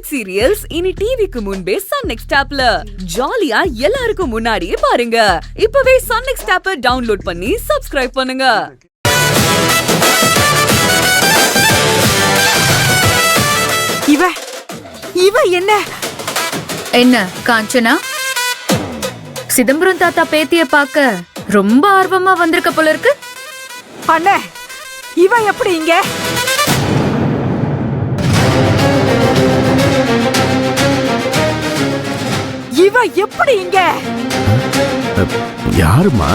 Web serials இனி டிவிக்கு முன்பே சன் நெக்ஸ்ட் ஆப்ல ஜாலியா எல்லாருக்கும் முன்னாடியே பாருங்க. இப்பவே சன் நெக்ஸ்ட் ஆப்பை டவுன்லோட் பண்ணி சப்ஸ்கிரைப் பண்ணுங்க. இவ என்ன காஞ்சனா, சிதம்பரம் தாத்தா பேத்திய பார்க்க ரொம்ப ஆர்வமா வந்திருக்க போல இருக்கு. அண்ணே, இவ எப்படி இங்க? இவ எப்படி இங்க? யாருமா?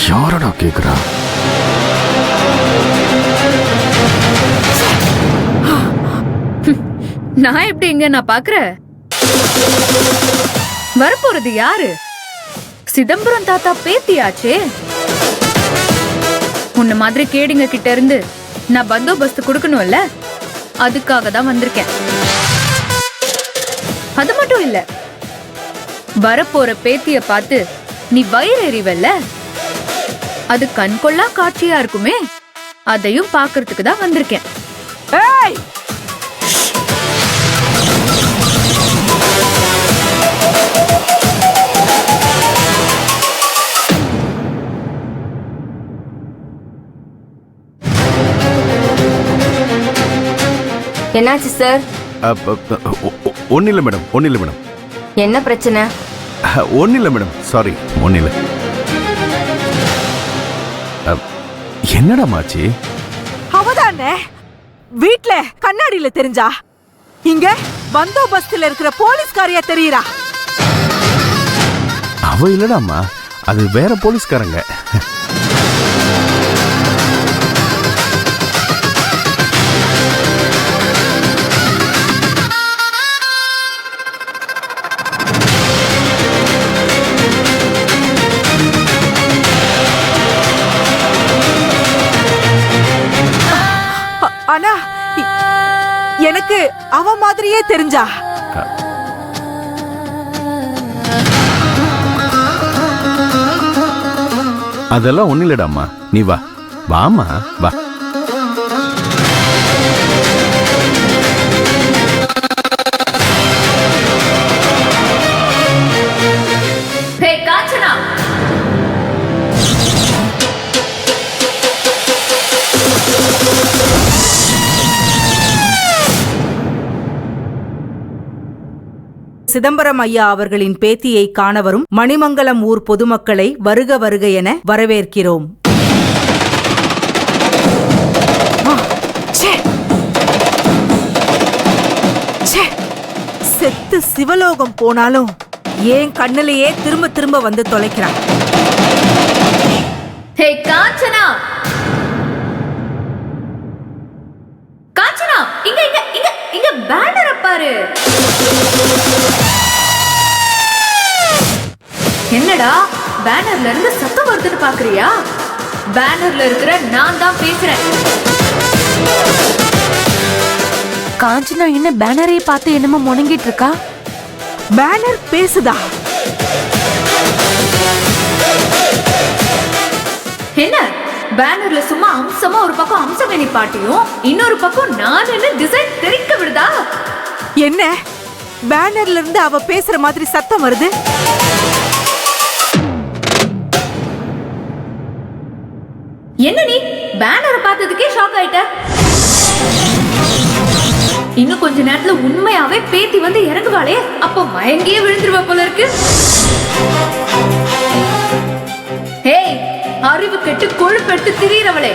யாரடா கேக்குறா? நான் எப்படி இங்க நான் பாக்குறேன். வரப்போறது யாரு? சிதம்பரம் தாத்தா பேத்தியாச்சே. உன்ன மாதிரி கேடிங்க கிட்ட இருந்து நான் பந்தோபஸ்து கொடுக்கணும்ல, அதுக்காக தான் வந்திருக்கேன். அது மட்டும் இல்ல, வரப்போற பேத்திய பார்த்து நீ வயிறு எறிவல்ல, அது கண்கொள்ளா காட்சியா இருக்குமே, அதையும் பாக்குறதுக்கு தான் வந்திருக்கேன். ஏய், என்னாச்சு சார்? ஒன்னும் இல்ல மேடம், ஒன்னும் இல்ல மேடம். என்ன பிரச்சனை? ஒன்னும் இல்ல மேடம், சாரி, ஒன்னும் இல்ல. என்னடா மாச்சி? அவதானே வீட்ல கண்ணாடியில தெரிஞ்சா, இங்க பந்தோபஸ்துல இருக்கிற போலீஸ்காரியா தெரியுறா. அவ இல்லடாமா, அது வேற போலீஸ்காரங்க. ஆனா எனக்கு அவ மாதிரியே தெரிஞ்சா. அதெல்லாம் ஒன்னும் இல்லடாமா, நீ வா, வாமா, வா. சிதம்பரம் ஐயா அவர்களின் பேத்தியை காண வரும் மணிமங்கலம் ஊர் பொதுமக்களை வருக வருக என வரவேற்கிறோம். செத்து சிவலோகம் போனாலும் ஏன் கண்ணிலேயே திரும்ப திரும்ப வந்து தொலைக்கிறான். ஹே காஞ்சனா, காஞ்சனா, இங்க இங்க இங்க இங்க பேனர் பாரு. என்னடா பேனர்ல இருந்து சத்தம் வருதுன்னு பாக்குறியா? பேனர்ல இருக்கிற நான் தான் பேசுறேன். காஞ்சனா என்ன பேனரை பார்த்து என்னமோ முணங்கிட்டு இருக்கா? பேனர் பேசுதா? என்ன பேனர்ல சும்மா அம்சமா ஒரு பக்கம் அம்சவேணி பாட்டியும் இன்னொரு பக்கம் நான் என்ன டிசைன் தெரிக்க விடுதா? என்ன பேனர்ல இருந்து அவ பேசுற மாதிரி சத்தம் வருது? என்ன நீ பேனரை பார்த்ததுக்கே ஷாக் ஆயிட்ட? இன்னும் கொஞ்ச நேரத்துல உண்மையாவே பேத்தி வந்து இறங்குவாளே, அப்போ மயங்கியே விழுந்துருவா போல இருக்கு. ஹேய், அறிவு கெட்டு கொழுப்பெட்டு திரியறவளே,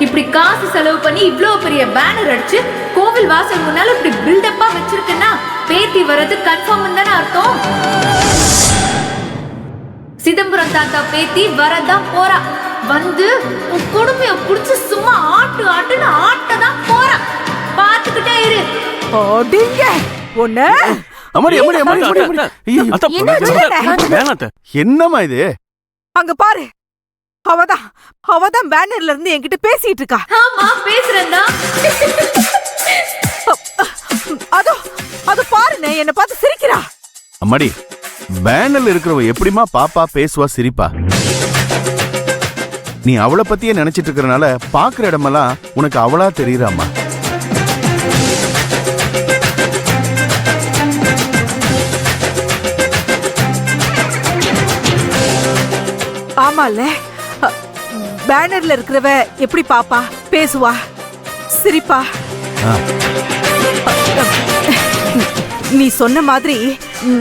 இப்படி காசு செலவு பண்ணி இவ்ளோ பெரிய பேனர் அடிச்சு கோவில் வாசல் முன்னால இப்படி பில்டப்பா வச்சிருக்குன்னா பேத்தி வர்றது கன்ஃபார்ம் தானே அர்த்தம். சிதம்பரம் தாத்தா பேத்தி வரதான் போறா. வந்து உன் குடுமைய புடிச்சு சும்மா ஆட்டு ஆட்டுன்னு ஆட்டதான் போறா. பாத்துக்கிட்டே இரு. ஓடிங்க ஒண்ணு. என்னம்மா இது? அங்க பாரு, அவதான் பேனர்ல இருந்து என்கிட்ட பேசிட்டு இருக்கா. ஆமா பேசுறேன்டா. அது பாருங்க, என்ன பார்த்து சிரிக்கிறா. அம்மாடி, பேனர்ல இருக்கிறவ எப்படிமா பாப்பா பேசுவா சிரிப்பா? நீ அவளை பத்தியே நினைச்சிட்டு இருக்கறனால பாக்குற இடமெல்லாம் உனக்கு அவளா தெரியுறாமா. ஆமால, பேனர்ல இருக்கிறவ எப்படி பாப்பா, பேசுவா, சிரிப்பா? நீ சொன்ன மாதிரி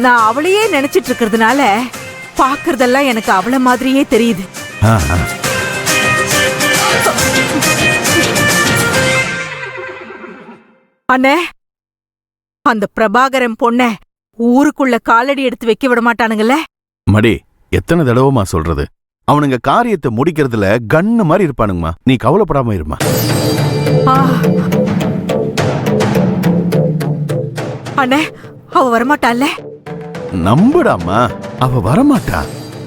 நான் அவளையே நினைச்சிட்டு இருக்கிறதுனால பாக்குறதெல்லாம் எனக்கு அவள மாதிரியே தெரியுது. அண்ணே, அந்த பிரபாகரன் பொண்ண ஊருக்குள்ள காலடி எடுத்து வைக்க விட மாட்டானுங்கல்ல? மடி, எத்தனை தடவைமா சொல்றது? அவனுங்க காரியத்தை முடிக்கிறதுல கன்னு மாதிரி இருப்பானுங்கம்மா. நீ கவலைப்படாம இருமா. அண்ணே, அவ வரமாட்டால? நம்புடாமா, அவ வரமாட்டா.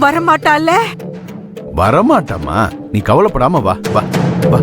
வரமாட்டால? வரமாட்டாமா, நீ கவலைப்படாம வா வா வா.